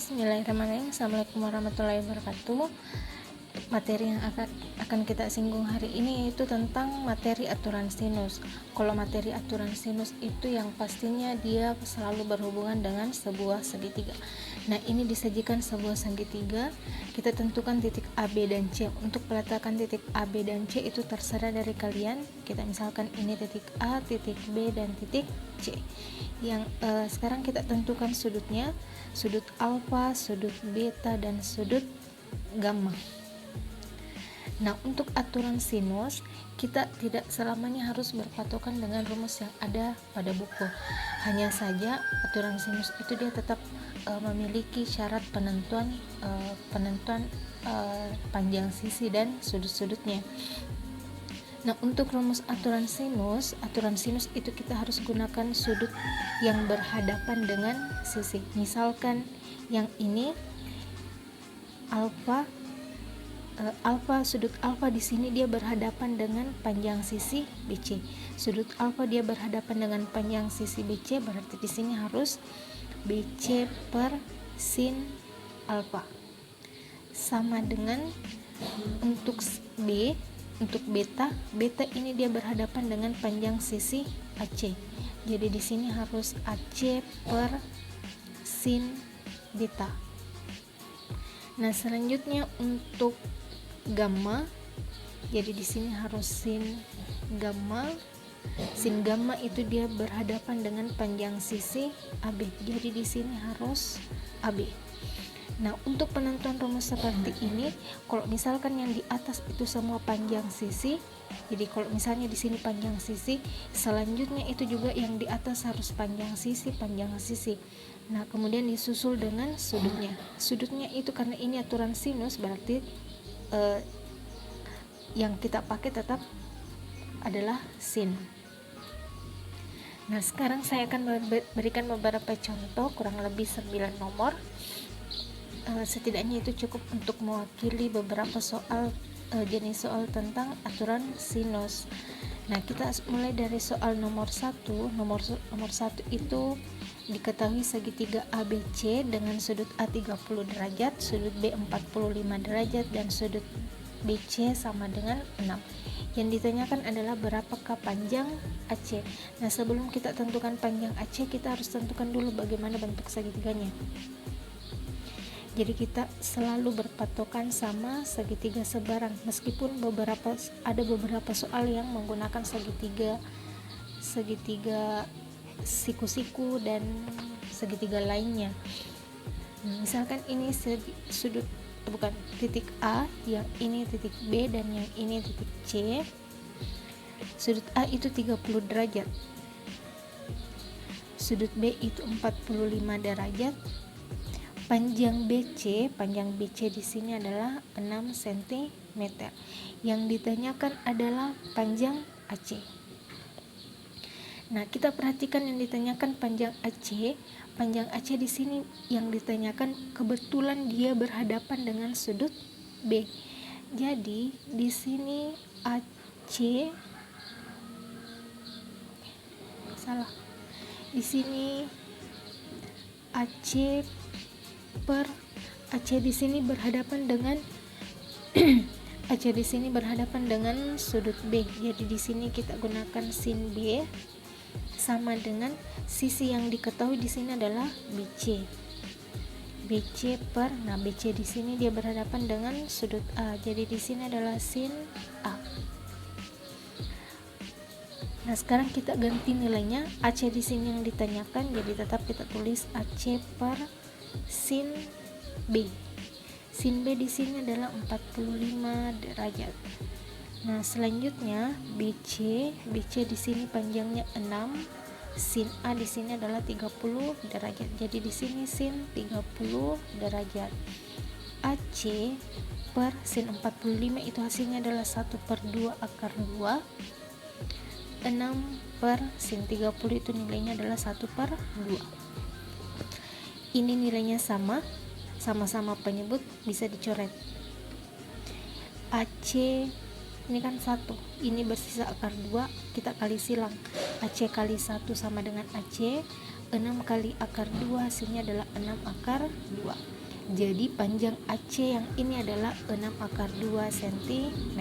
Bismillahirrahmanirrahim. Assalamualaikum warahmatullahi wabarakatuh. Materi yang akan kita singgung hari ini itu tentang materi aturan sinus. Kalau materi aturan sinus itu yang pastinya dia selalu berhubungan dengan sebuah segitiga. Nah, ini disajikan sebuah segitiga, kita tentukan titik A, B, dan C. Untuk peletakan titik A, B, dan C itu terserah dari kalian. Kita misalkan ini titik A, titik B, dan titik C. Yang sekarang kita tentukan sudutnya, sudut alfa, sudut beta, dan sudut gamma. Nah, untuk aturan sinus, kita tidak selamanya harus berpatokan dengan rumus yang ada pada buku. Hanya saja aturan sinus itu dia tetap memiliki syarat penentuan panjang sisi dan sudut-sudutnya. Nah, untuk rumus aturan sinus itu kita harus gunakan sudut yang berhadapan dengan sisi. Misalkan yang ini sudut alfa di sini dia berhadapan dengan panjang sisi BC. Sudut alfa dia berhadapan dengan panjang sisi BC, berarti di sini harus BC per sin alfa. Sama dengan untuk B, untuk beta ini dia berhadapan dengan panjang sisi AC. Jadi di sini harus AC per sin beta. Nah, selanjutnya untuk gamma, jadi di sini harus sin gamma. Sin gamma itu dia berhadapan dengan panjang sisi AB. Jadi di sini harus AB. Nah, untuk penentuan rumus seperti ini, kalau misalkan yang di atas itu semua panjang sisi, jadi kalau misalnya di sini panjang sisi, selanjutnya itu juga yang di atas harus panjang sisi. Nah, kemudian disusul dengan sudutnya. Sudutnya itu karena ini aturan sinus, berarti yang kita pakai tetap adalah sin. Nah, sekarang saya akan berikan beberapa contoh, kurang lebih 9 nomor. Setidaknya itu cukup untuk mewakili beberapa soal, jenis soal tentang aturan sinus. Nah, kita mulai dari soal nomor 1. Nomor 1 itu diketahui segitiga ABC dengan sudut A 30 derajat, sudut B 45 derajat, dan sudut BC sama dengan 6. Yang ditanyakan adalah berapakah panjang AC. Nah, sebelum kita tentukan panjang AC, kita harus tentukan dulu bagaimana bentuk segitiganya. Jadi kita selalu berpatokan sama segitiga sebarang, meskipun ada beberapa soal yang menggunakan segitiga siku-siku dan segitiga lainnya. Misalkan ini titik A, yang ini titik B, dan yang ini titik C. Sudut A itu 30 derajat, sudut B itu 45 derajat. Panjang BC di sini adalah 6 cm. Yang ditanyakan adalah panjang AC. Nah, kita perhatikan yang ditanyakan panjang AC. Panjang AC di sini yang ditanyakan kebetulan dia berhadapan dengan sudut B. Jadi di sini Di sini AC di sini berhadapan dengan AC di sini berhadapan dengan sudut B. Jadi di sini kita gunakan sin B sama dengan sisi yang diketahui di sini adalah BC. BC di sini dia berhadapan dengan sudut A. Jadi di sini adalah sin A. Nah, sekarang kita ganti nilainya. AC di sini yang ditanyakan, jadi tetap kita tulis AC per sin B. Sin B di sini adalah 45 derajat. Nah, selanjutnya BC di sini panjangnya 6. Sin A di sini adalah 30 derajat. Jadi di sini sin 30 derajat. AC per sin 45 itu hasilnya adalah 1/2 akar 2. 6 per sin 30 itu nilainya adalah 1/2. Ini nilainya sama-sama penyebut, bisa dicoret. AC ini kan 1, ini bersisa akar 2, kita kali silang. AC kali 1 sama dengan AC, 6 kali akar 2 hasilnya adalah 6 akar 2. Jadi panjang AC yang ini adalah 6/2 cm.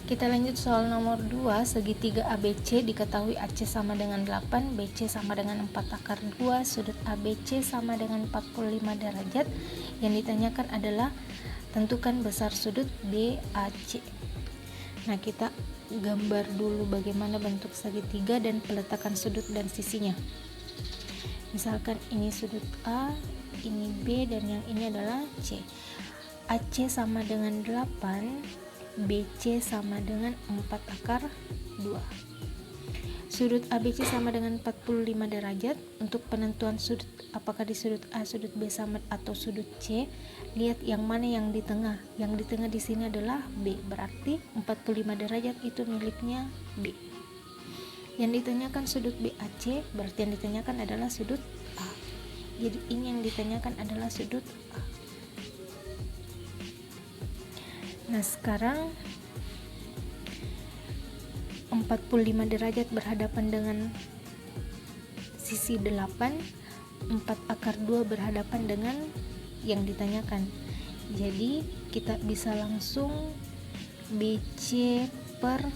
Kita lanjut soal nomor 2. Segitiga ABC diketahui AC sama dengan 8, BC sama dengan 4/2, sudut ABC sama dengan 45 derajat. Yang ditanyakan adalah tentukan besar sudut BAC. Nah, kita gambar dulu bagaimana bentuk segitiga dan peletakan sudut dan sisinya. Misalkan ini sudut A, ini B, dan yang ini adalah C. AC sama dengan 8, BC sama dengan 4/2. Sudut ABC sama dengan 45 derajat. Untuk penentuan sudut, apakah di sudut A, sudut B sama atau sudut C, lihat yang mana yang di tengah. Yang di tengah di sini adalah B, berarti 45 derajat itu miliknya B. Yang ditanyakan sudut BAC, berarti yang ditanyakan adalah sudut A. Jadi ini yang ditanyakan adalah sudut A. Nah, sekarang 45 derajat berhadapan dengan sisi 8, 4/2 berhadapan dengan yang ditanyakan. Jadi kita bisa langsung BC per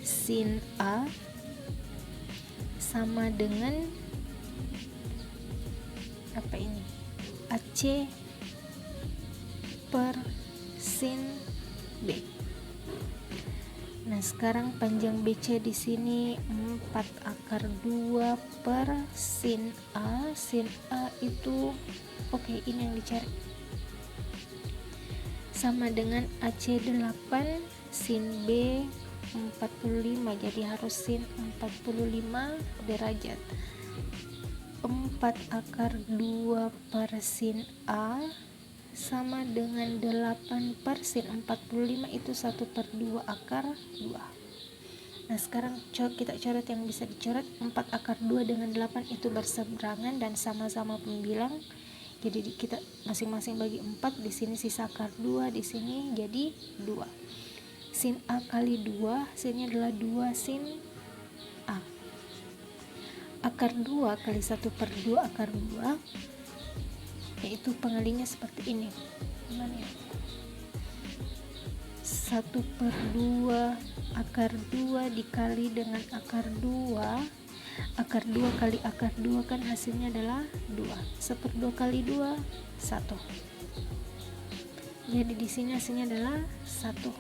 sin A sama dengan apa ini? AC per sin B. Nah, sekarang panjang BC di sini 4/2 per sin A. Sin A itu ini yang dicari. Sama dengan AC 8 sin B 45, jadi harus sin 45 derajat. 4/2 per sin A sama dengan 8 per sin 45, itu 1/2/2. Nah, sekarang kita coret yang bisa dicoret. 4/2 dengan 8 itu berseberangan dan sama-sama pembilang. Jadi kita masing-masing bagi 4, di sini sisa akar 2, di sini jadi 2. Sin A kali 2, sinnya adalah 2 sin A. Akar 2 kali 1/2 akar 2, yaitu pengalihnya seperti ini. Gimana ya? 1/2 akar 2 dikali dengan akar 2. Akar 2 kali akar 2 kan hasilnya adalah 2. 1/2 kali 2, 1. Jadi di sini hasilnya adalah 1.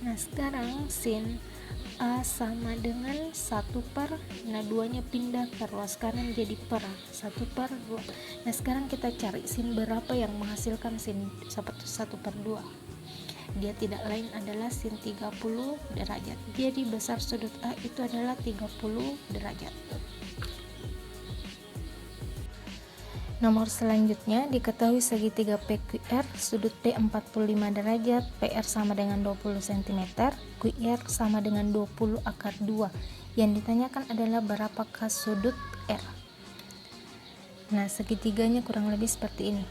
Nah, sekarang sin A sama dengan 1 per, nah 2 nya pindah ke ruas kanan jadi per 1/2. Nah, sekarang kita cari sin berapa yang menghasilkan sin 1/2. Dia tidak lain adalah sin 30 derajat. Jadi besar sudut A itu adalah 30 derajat. Nomor selanjutnya, diketahui segitiga PQR, sudut P 45 derajat, PR sama dengan 20 cm, QR sama dengan 20/2. Yang ditanyakan adalah berapakah sudut R. Nah, segitiganya kurang lebih seperti ini.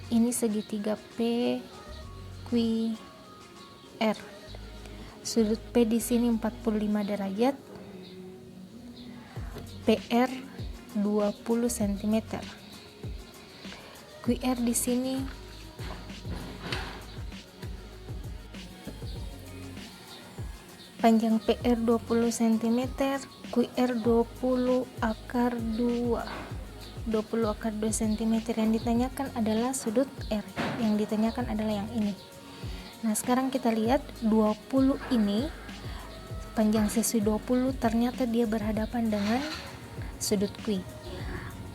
Ini segitiga PQR. Sudut P di sini 45 derajat. PR 20 cm. QR di sini panjang PR 20 cm, QR 20/2 cm. Yang ditanyakan adalah sudut R. Yang ditanyakan adalah yang ini. Nah, sekarang kita lihat 20 ini, panjang sisi 20 ternyata dia berhadapan dengan sudut Q.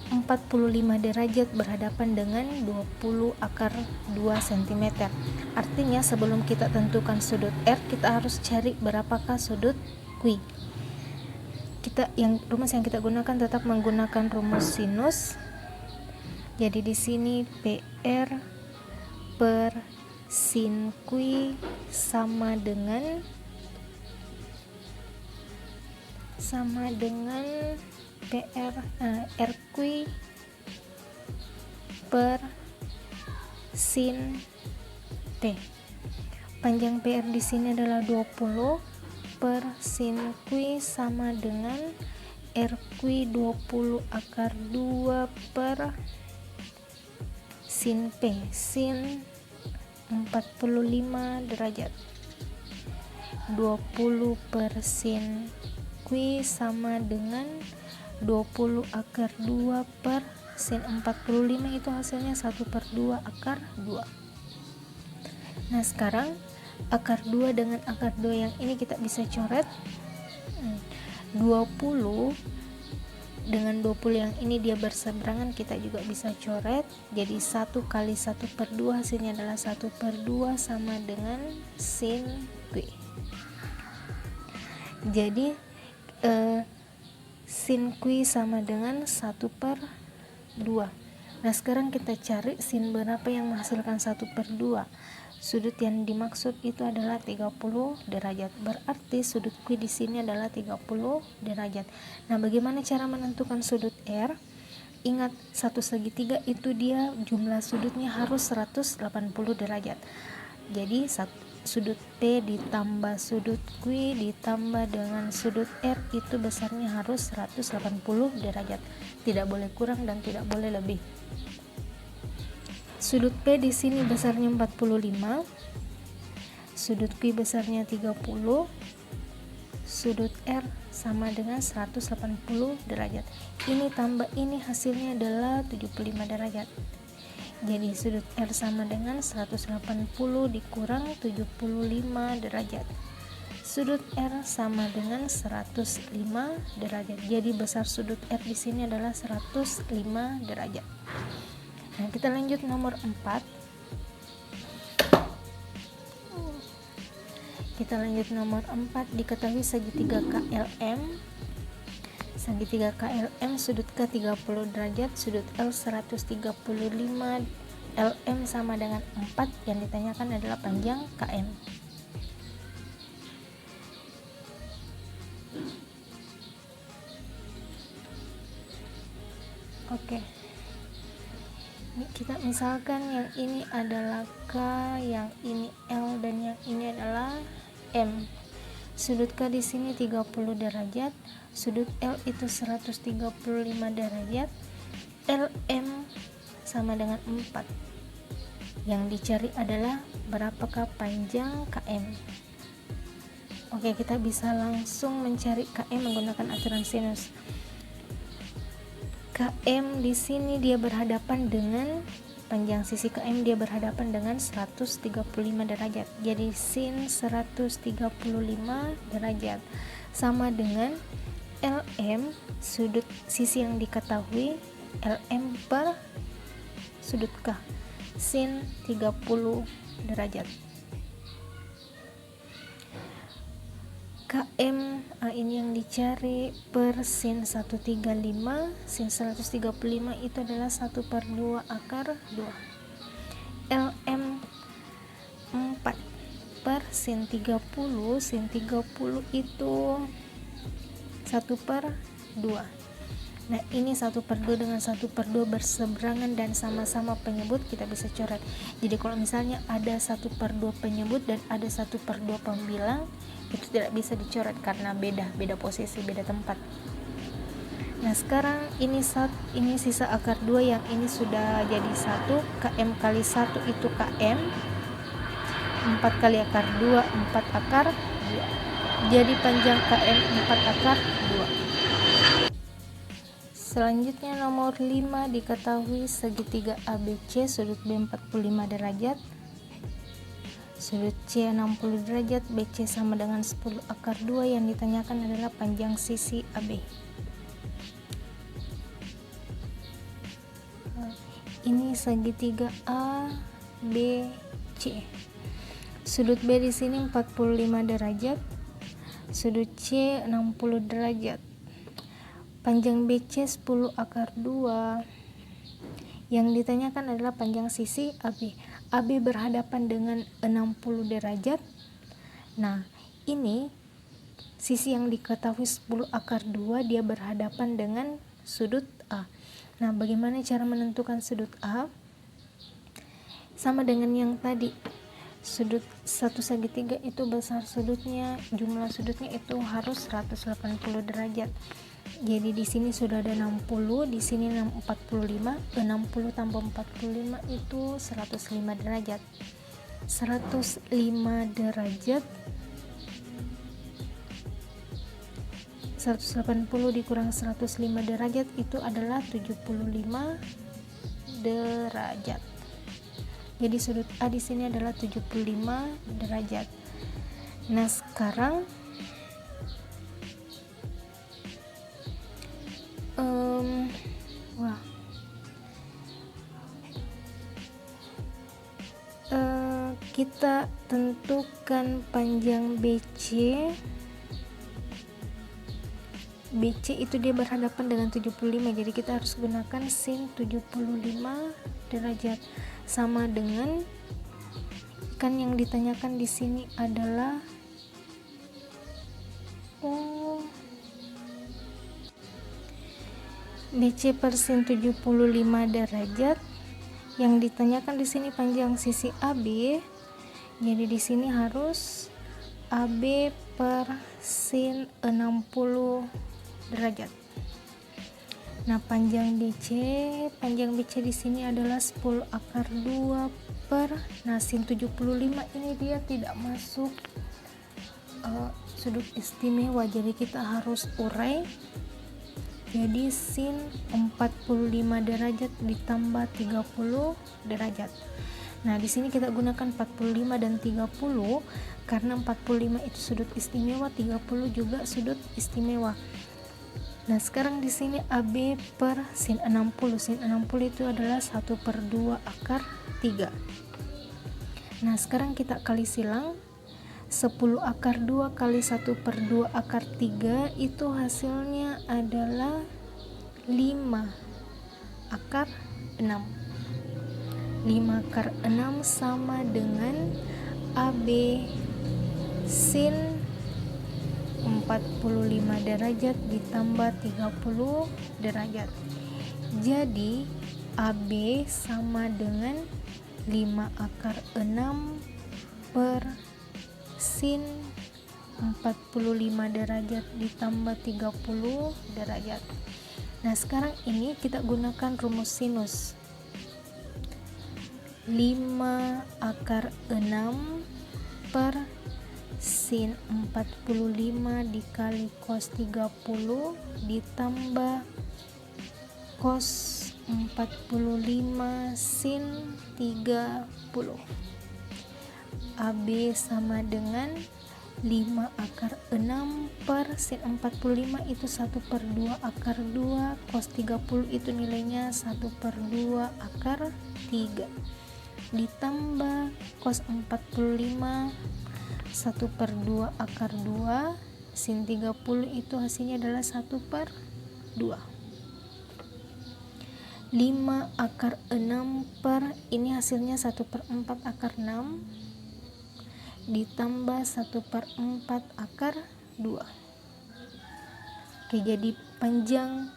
45 derajat berhadapan dengan 20/2 cm. Artinya sebelum kita tentukan sudut R, kita harus cari berapakah sudut Q. Rumus yang kita gunakan tetap menggunakan rumus sinus. Jadi di sini PR per sin Q sama dengan PR RQ per sin T. Panjang PR di sini adalah 20, per sin Q sama dengan RQ 20 akar 2 per sin P, sin 45 derajat. 20 per sin Q sama dengan 20 akar 2 per sin 45, itu hasilnya 1/2 akar 2. Nah sekarang akar 2 dengan akar 2 yang ini kita bisa coret. 20 dengan 20 yang ini dia berseberangan, kita juga bisa coret. Jadi 1 kali 1/2 hasilnya adalah 1/2 sama dengan sin Q. Jadi sin Q sama dengan 1/2. Nah sekarang kita cari sin berapa yang menghasilkan 1/2. Sudut yang dimaksud itu adalah 30 derajat. Berarti sudut Q di sini adalah 30 derajat. Nah, bagaimana cara menentukan sudut R? Ingat, satu segitiga itu dia jumlah sudutnya harus 180 derajat. Jadi sudut P ditambah sudut Q ditambah dengan sudut R itu besarnya harus 180 derajat. Tidak boleh kurang dan tidak boleh lebih. Sudut P di sini besarnya 45, sudut Q besarnya 30, sudut R sama dengan 180 derajat. Ini tambah ini hasilnya adalah 75 derajat. Jadi sudut R sama dengan 180 dikurang 75 derajat. Sudut R sama dengan 105 derajat. Jadi besar sudut R di sini adalah 105 derajat. Nah, kita lanjut nomor 4. Kita lanjut nomor 4. Diketahui segitiga KLM. Segitiga KLM sudut K 30 derajat, sudut L 135, LM sama dengan 4. Yang ditanyakan adalah panjang KM. Oke. Kita misalkan yang ini adalah K, yang ini L, dan yang ini adalah M. Sudut K di sini 30 derajat, sudut L itu 135 derajat, LM sama dengan 4. Yang dicari adalah berapakah panjang KM. Oke, kita bisa langsung mencari KM menggunakan aturan sinus. KM di sini dia berhadapan dengan panjang sisi KM, dia berhadapan dengan 135 derajat. Jadi sin 135 derajat sama dengan LM, sudut sisi yang diketahui, LM per sudut K, sin 30 derajat. KM ini yang dicari per sin 135. Sin 135 itu adalah 1/2 akar 2. LM 4 per sin 30. Sin 30 itu 1/2. Nah, ini 1/2 dengan 1/2 berseberangan dan sama-sama penyebut, kita bisa coret. Jadi kalau misalnya ada 1/2 penyebut dan ada 1/2 pembilang, itu tidak bisa dicoret karena beda posisi, beda tempat. Nah sekarang ini sisa akar 2, yang ini sudah jadi 1. KM kali 1 itu KM, 4 kali akar 2, 4 akar 2. Jadi panjang KM 4 akar 2. Selanjutnya nomor 5. Diketahui segitiga ABC, sudut B 45 derajat, sudut C 60 derajat, BC sama dengan 10 akar 2. Yang ditanyakan adalah panjang sisi AB. Ini segitiga A, B, C. Sudut B di sini 45 derajat, sudut C 60 derajat. Panjang BC 10 akar 2. Yang ditanyakan adalah panjang sisi AB. AB berhadapan dengan 60 derajat. Nah, ini sisi yang diketahui 10 akar 2, dia berhadapan dengan sudut A. Nah, bagaimana cara menentukan sudut A? Sama dengan yang tadi. sudut satu segitiga itu besar sudutnya, jumlah sudutnya itu harus 180 derajat. Jadi di sini sudah ada 60, di sini 45, 60 tambah 45 itu 105 derajat. 105 derajat 180 dikurang 105 derajat itu adalah 75 derajat. Jadi sudut A di sini adalah 75 derajat. Nah, sekarang kita tentukan panjang BC. BC itu dia berhadapan dengan 75, jadi kita harus gunakan sin 75 derajat, sama dengan kan yang ditanyakan di sini adalah BC per sin 75 derajat. Yang ditanyakan di sini panjang sisi AB. Jadi di sini harus AB per sin 60 derajat. Nah, panjang BC di sini adalah 10 akar 2 per, nah sin 75 ini dia tidak masuk sudut istimewa, jadi kita harus urai. Jadi sin 45 derajat ditambah 30 derajat. Nah, di sini kita gunakan 45 dan 30 karena 45 itu sudut istimewa, 30 juga sudut istimewa. Nah, sekarang di sini AB per sin 60. Sin 60 itu adalah 1/2 akar 3. Nah, sekarang kita kali silang. 10 akar 2 kali 1/2 akar 3 itu hasilnya adalah 5 akar 6. 5 akar 6 sama dengan AB sin 45 derajat ditambah 30 derajat. Jadi AB sama dengan 5 akar 6 per sin 45 derajat ditambah 30 derajat. Nah, sekarang ini kita gunakan rumus sinus. 5 akar 6 per sin 45 dikali cos 30 ditambah cos 45 sin 30. AB sama dengan 5 akar 6 per sin 45 itu 1/2 akar 2, cos 30 itu nilainya 1/2 akar 3 ditambah cos 45 1/2 akar 2, sin 30 itu hasilnya adalah 1/2. 5 akar 6 per ini hasilnya 1/4 akar 6 ditambah 1/4 akar 2. Oke, jadi panjang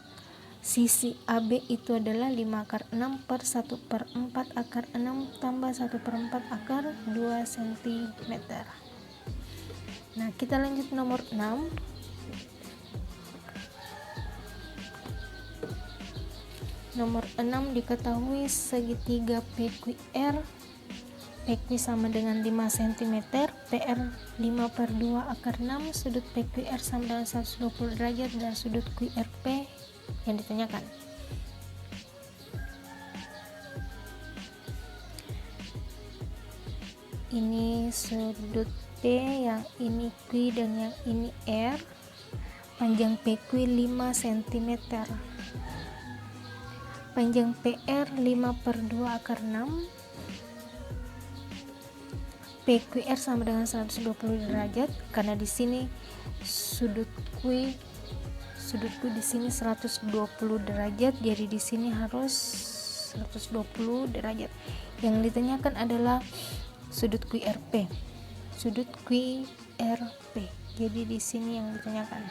sisi AB itu adalah 5 akar 6 per 1/4 akar 6 tambah 1/4 akar 2 cm. Nah, kita lanjut nomor 6. Nomor 6 diketahui segitiga PQR sama dengan 5 cm, PR 5/2 akar 6, sudut PQR sama dengan 120 derajat dan sudut QRP yang ditanyakan. Ini sudut P, yang ini Q dan yang ini R. Panjang PQ 5 cm. Panjang PR 5/2 akar 6. PQR sama dengan 120 derajat karena di sini sudut Q di sini 120 derajat, jadi di sini harus 120 derajat. Yang ditanyakan adalah sudut QRP. Sudut QRP. Jadi di sini yang ditanyakan.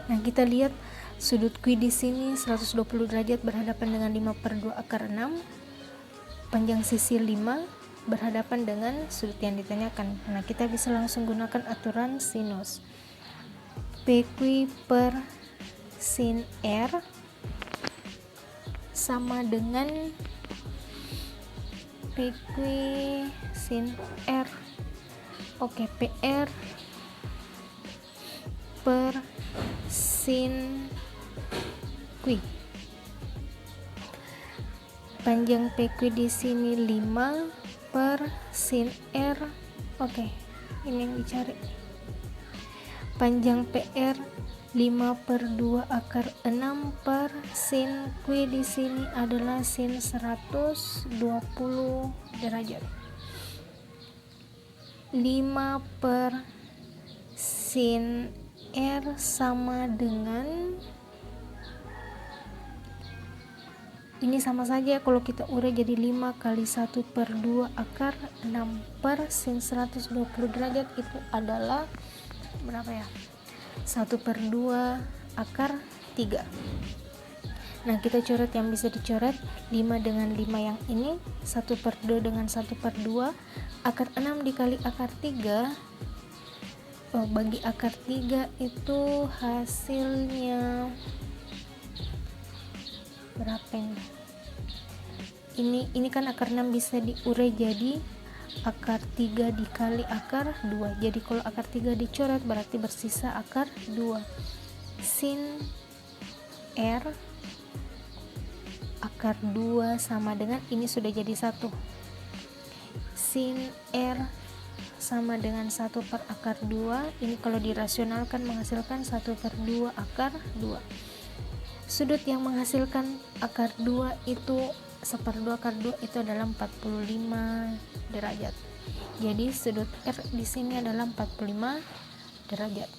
Nah, kita lihat sudut Q di sini 120 derajat berhadapan dengan 5/2 akar 6. Panjang sisi 5. berhadapan dengan sudut yang ditanyakan. Nah, kita bisa langsung gunakan aturan sinus. PQ per sin R sama dengan PQ sin R. Oke, PR per sin Q. Panjang PQ di sini 5 per sin R. Oke, ini yang dicari. Panjang PR 5 per 2 akar 6 per sin Q di sini adalah sin 120 derajat. 5 per sin R sama dengan, ini sama saja kalau kita urai jadi 5 kali 1 per 2 akar 6 per sin 120 derajat itu adalah berapa ya? 1 per 2 akar 3. Nah, kita coret yang bisa dicoret. 5 dengan 5 yang ini, 1 per 2 dengan 1 per 2, akar 6 dikali akar 3. Bagi akar 3 itu hasilnya berapa ini? Ini kan akar 6 bisa diurai jadi akar 3 dikali akar 2. Jadi kalau akar 3 dicoret berarti bersisa akar 2. Sin R akar 2 sama dengan, ini sudah jadi 1. Sin R sama dengan 1 per akar 2. Ini kalau dirasionalkan menghasilkan 1 per 2 akar 2. Sudut yang menghasilkan akar 2 itu 1/2 akar 2 itu adalah 45 derajat. Jadi sudut R di sini adalah 45 derajat.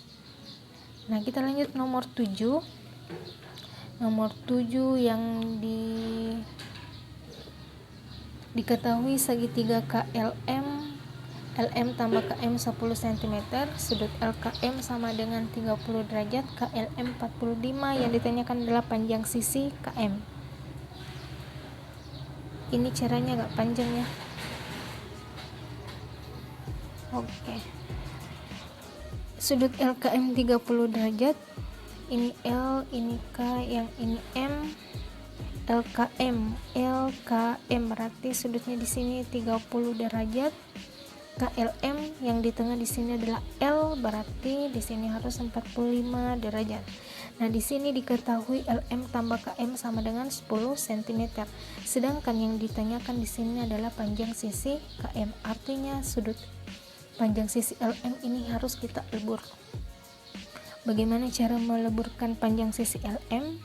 Nah, kita lanjut nomor 7. Nomor 7 yang diketahui segitiga KLM, LM tambah KM 10 cm, sudut LKM sama dengan 30 derajat, KLM 45. Yang ditanyakan adalah panjang sisi KM. Ini caranya agak panjang ya. Oke. Sudut LKM 30 derajat. Ini L, ini K, yang ini M. LKM berarti sudutnya di sini 30 derajat. KLM yang di tengah di sini adalah L, berarti di sini harus 45 derajat. Nah, di sini diketahui LM tambah KM sama dengan 10 cm. Sedangkan yang ditanyakan di sini adalah panjang sisi KM. Artinya sudut panjang sisi LM ini harus kita lebur. Bagaimana cara meleburkan panjang sisi LM?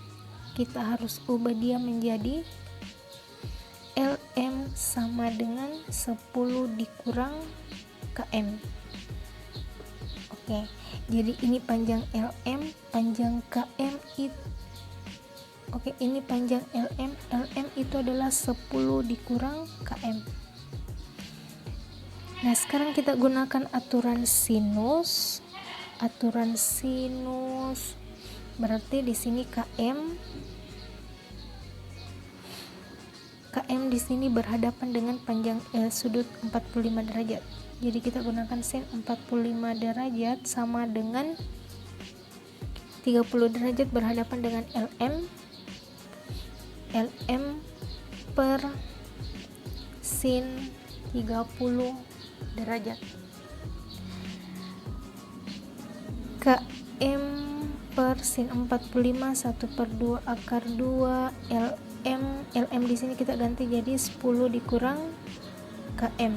Kita harus ubah dia menjadi LM sama dengan 10 dikurang KM. Oke, jadi ini panjang LM, panjang KM itu. Oke, ini panjang LM, LM itu adalah 10 dikurang KM. Nah, sekarang kita gunakan aturan sinus. Aturan sinus berarti di sini KM di sini berhadapan dengan panjang sudut 45 derajat. Jadi kita gunakan sin 45 derajat sama dengan 30 derajat berhadapan dengan LM per sin 30 derajat. KM per sin 45 1 per 2 akar 2 LM di sini kita ganti jadi 10 dikurang KM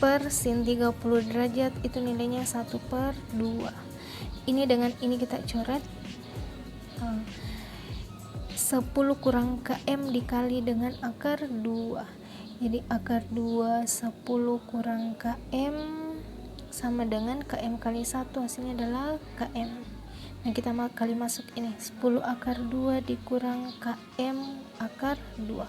per sin 30 derajat itu nilainya 1 per 2. Ini dengan ini kita coret 10 kurang KM dikali dengan akar 2. Jadi akar 2 10 kurang KM sama dengan KM kali 1, hasilnya adalah KM. Nah, kita kali masuk ini 10 akar 2 dikurang KM akar 2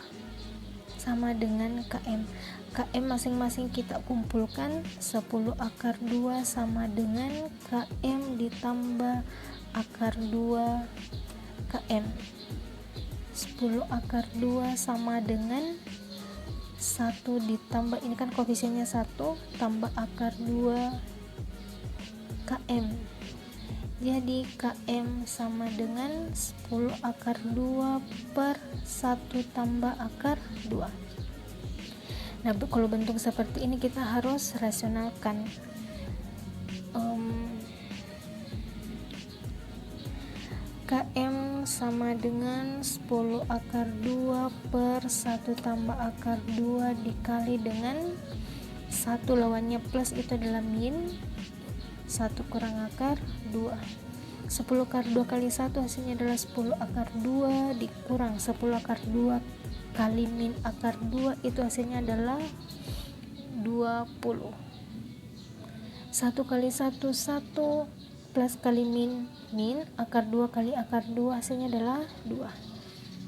sama dengan KM. KM masing-masing kita kumpulkan, 10 akar 2 sama dengan KM ditambah akar 2 KM. 10 akar 2 sama dengan 1 ditambah, ini kan koefisiennya 1, tambah akar 2 km. Jadi km sama dengan 10 akar 2 per 1 tambah akar 2. Nah, kalau bentuk seperti ini kita harus rasionalkan. Km sama dengan 10 akar 2 per 1 tambah akar 2 dikali dengan 1 lawannya plus, itu adalah min, 1 kurang akar 2. 10 akar 2 kali 1 hasilnya adalah 10 akar 2 dikurang 10 akar 2 kali min akar 2, itu hasilnya adalah 20. 1 kali 1 1 plus kali min akar 2 kali akar 2 hasilnya adalah 2.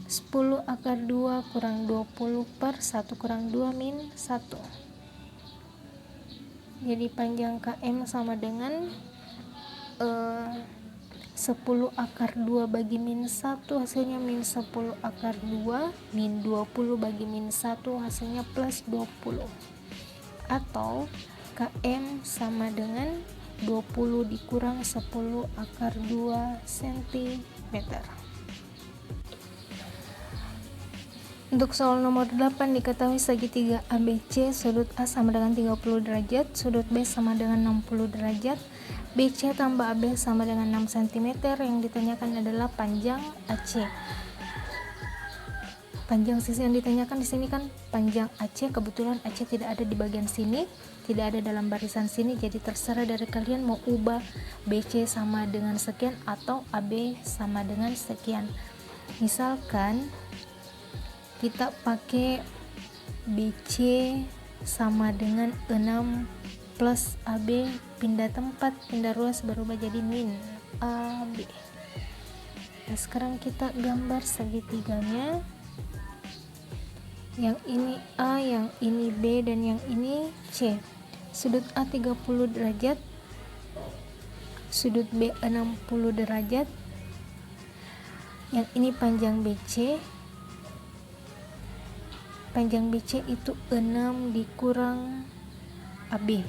10 akar 2 kurang 20 per 1 kurang 2 min 1. Jadi panjang km sama dengan 10 akar 2 bagi min 1 hasilnya min 10 akar 2, min 20 bagi min 1 hasilnya plus 20. Atau km sama dengan 20 dikurang 10 akar 2 cm. Untuk soal nomor 8 diketahui segitiga ABC, sudut A sama dengan 30 derajat, sudut B sama dengan 60 derajat, BC tambah AB sama dengan 6 cm. Yang ditanyakan adalah panjang AC. Panjang sisi yang ditanyakan di sini kan panjang AC, kebetulan AC tidak ada di bagian sini, tidak ada dalam barisan sini, jadi terserah dari kalian mau ubah BC sama dengan sekian atau AB sama dengan sekian. Misalkan kita pakai BC sama dengan 6 plus AB, pindah tempat, pindah ruas, berubah jadi min AB. Nah, sekarang kita gambar segitiganya. Yang ini A, yang ini B, dan yang ini C. Sudut A 30 derajat, sudut B 60 derajat. Yang ini panjang BC. Panjang BC itu 6 dikurang AB.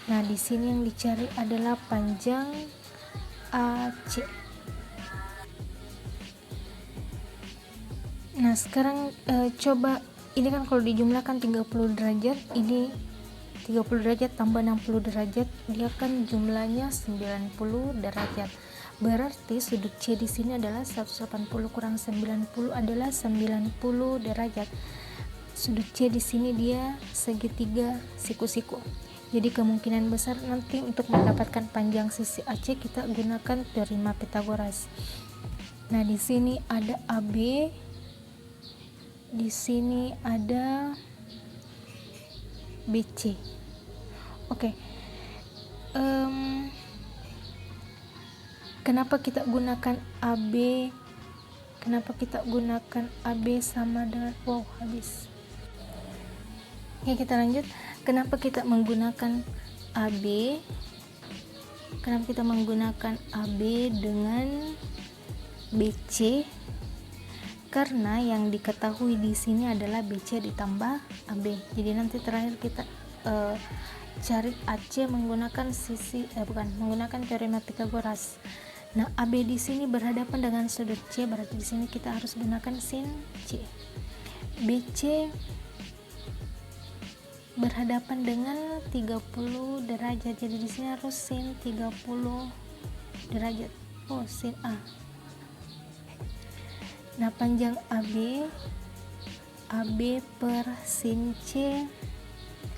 Nah, di sini yang dicari adalah panjang AC. Nah, sekarang coba, ini kan kalau dijumlahkan 30 derajat, ini 30 derajat tambah 60 derajat, dia kan jumlahnya 90 derajat. Berarti sudut C di sini adalah 180 kurang 90 adalah 90 derajat. Sudut C di sini dia segitiga siku-siku. Jadi kemungkinan besar nanti untuk mendapatkan panjang sisi AC kita gunakan teorema Pythagoras. Nah, di sini ada AB, di sini ada BC. Oke. Kenapa kita gunakan AB? Kenapa kita gunakan AB sama dengan habis. Oke, kita lanjut. Kenapa kita menggunakan AB? Kenapa kita menggunakan AB dengan BC? Karena yang diketahui di sini adalah BC ditambah AB. Jadi nanti terakhir kita cari AC menggunakan menggunakan teorema Pythagoras. Nah, AB di sini berhadapan dengan sudut C, berarti di sini kita harus gunakan sin C. BC berhadapan dengan 30 derajat. Jadi di sini harus sin 30 derajat. Sin A. Nah, panjang AB per sin C.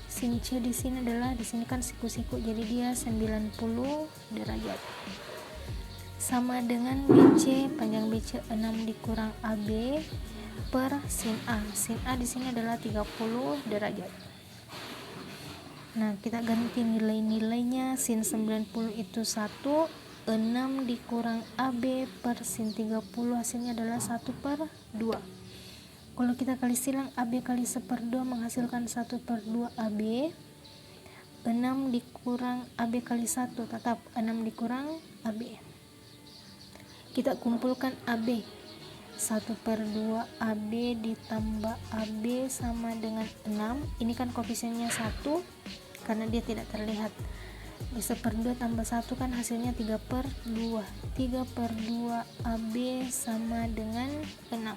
Sin C di sini adalah, di sini kan siku-siku, jadi dia 90 derajat. Sama dengan BC, panjang BC 6 dikurang AB per sin A. Sin A di sini adalah 30 derajat. Nah, kita ganti nilai-nilainya. Sin 90 itu 1, 6 dikurang AB per sin 30 hasilnya adalah 1 per 2. Kalau kita kali silang, AB kali 1/2 menghasilkan 1 per 2 AB. 6 dikurang AB kali 1 tetap 6 dikurang AB. Kita kumpulkan AB. 1/2 AB ditambah AB sama dengan 6. Ini kan koefisiennya 1 karena dia tidak terlihat. 1/2 tambah 1 kan hasilnya 3/2. 3/2 AB sama dengan 6.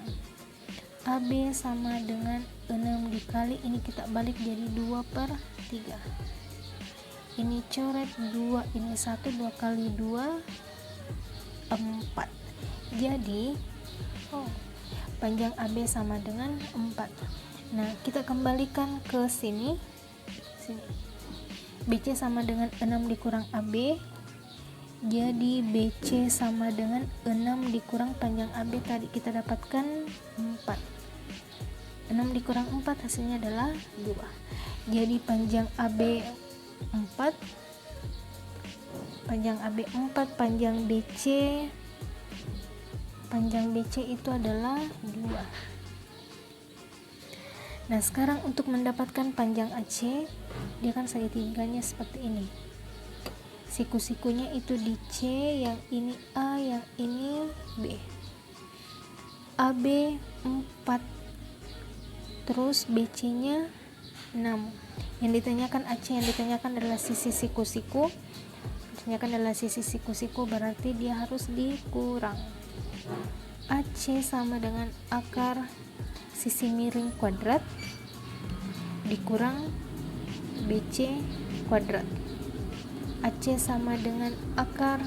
AB sama dengan 6 dikali ini kita balik jadi 2/3. Ini coret 2, ini 1, 2 kali 2 4. Jadi panjang AB sama dengan 4. Nah, kita kembalikan ke sini. BC sama dengan 6 dikurang AB. Jadi BC sama dengan 6 dikurang panjang AB tadi kita dapatkan 4. 6 dikurang 4 hasilnya adalah 2. Jadi panjang AB 4, panjang AB 4, panjang BC itu adalah 2. Nah, sekarang untuk mendapatkan panjang AC, dia kan segitiganya seperti ini. Siku-sikunya itu di C, yang ini A, yang ini B. AB 4, terus BC-nya 6. Yang ditanyakan AC, yang ditanyakan adalah sisi siku-siku. Berarti dia harus dikurang. AC sama dengan akar sisi miring kuadrat dikurang BC kuadrat. AC sama dengan akar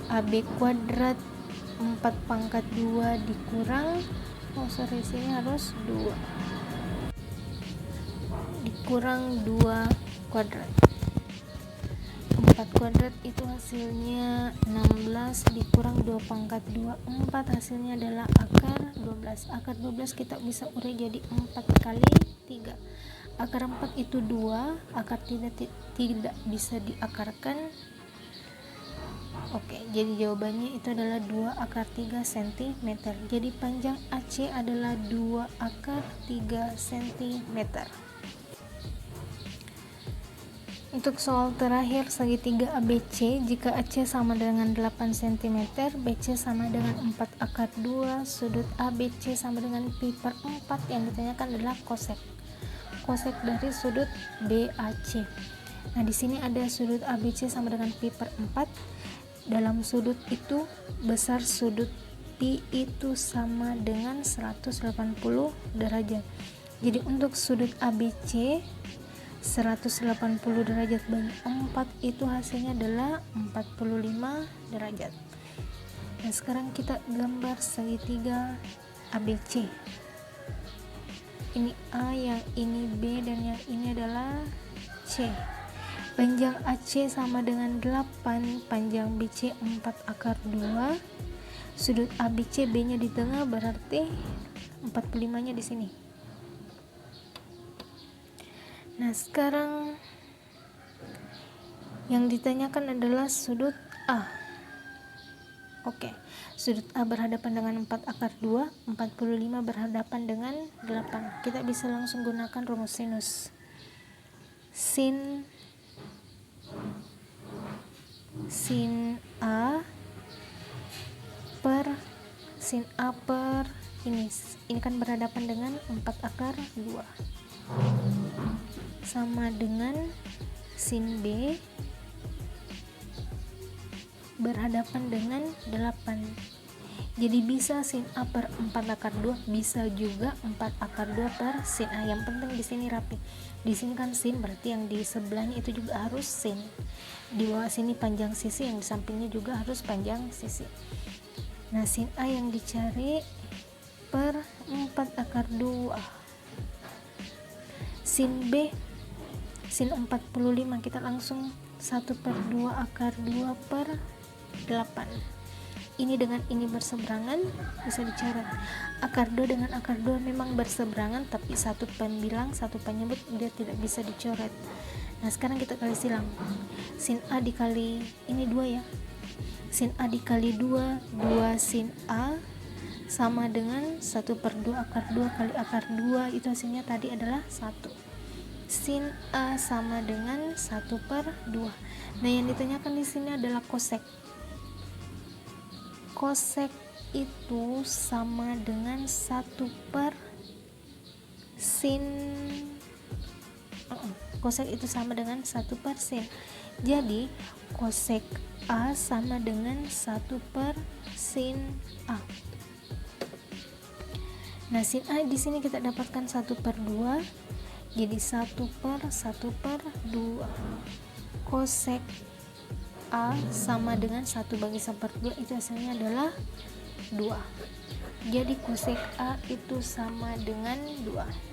AB kuadrat 4/2 dikurang sini harus 2 dikurang 2 kuadrat. 4 kuadrat itu hasilnya 16 dikurang 2/2, 4 hasilnya adalah akar 12. Akar 12 kita bisa urai jadi 4 kali 3. Akar 4 itu 2, akar tidak bisa diakarkan. Oke, jadi jawabannya itu adalah 2 akar 3 cm. Jadi panjang AC adalah 2 akar 3 cm. Untuk soal terakhir, segitiga ABC, jika AC sama dengan 8 cm, BC sama dengan 4 akar 2, sudut ABC sama dengan pi/4, yang ditanyakan adalah kosek dari sudut BAC. Nah, di sini ada sudut ABC sama dengan pi/4. Dalam sudut itu besar sudut pi itu sama dengan 180 derajat. Jadi untuk sudut ABC 180 derajat bagi 4 itu hasilnya adalah 45 derajat. Nah, sekarang kita gambar segitiga ABC. Ini A, yang ini B, dan yang ini adalah C. Panjang AC sama dengan 8, panjang BC 4 akar 2. Sudut ABC, B-nya di tengah, berarti 45-nya di sini. Nah, sekarang yang ditanyakan adalah sudut A. Oke, sudut A berhadapan dengan 4 akar 2, 45 berhadapan dengan 8. Kita bisa langsung gunakan rumus sinus. Sin A per ini kan berhadapan dengan 4 akar 2 sama dengan sin B berhadapan dengan 8. Jadi bisa sin A per 4 akar 2, bisa juga 4 akar 2 per sin A. Yang penting di sini rapi. Di sini kan sin, berarti yang di sebelahnya itu juga harus sin. Di bawah sini panjang sisi, yang di sampingnya juga harus panjang sisi. Nah, sin A yang dicari per 4 akar 2. Sin B, sin 45, kita langsung 1/2 akar 2 per 8. Ini dengan ini berseberangan, bisa dicoret. Akar 2 dengan akar 2 memang berseberangan, tapi satu penbilang, satu penyebut, dia tidak bisa dicoret. Nah, sekarang kita kali silang. Sin A dikali, ini 2 ya. Sin A dikali 2, 2 sin A sama dengan 1/2 akar 2 kali akar 2, itu hasilnya tadi adalah 1. Sin A sama dengan 1/2. Nah, yang ditanyakan di sini adalah kosek itu sama dengan 1 per sin kosek itu sama dengan 1 per sin. Jadi kosek A sama dengan 1 per sin A. Nah, sin A di sini kita dapatkan 1 per 2, jadi 1 per 1 per 2. Kosek A sama dengan 1 bagi 1 per 2, itu hasilnya adalah 2. Jadi kosek A itu sama dengan 2.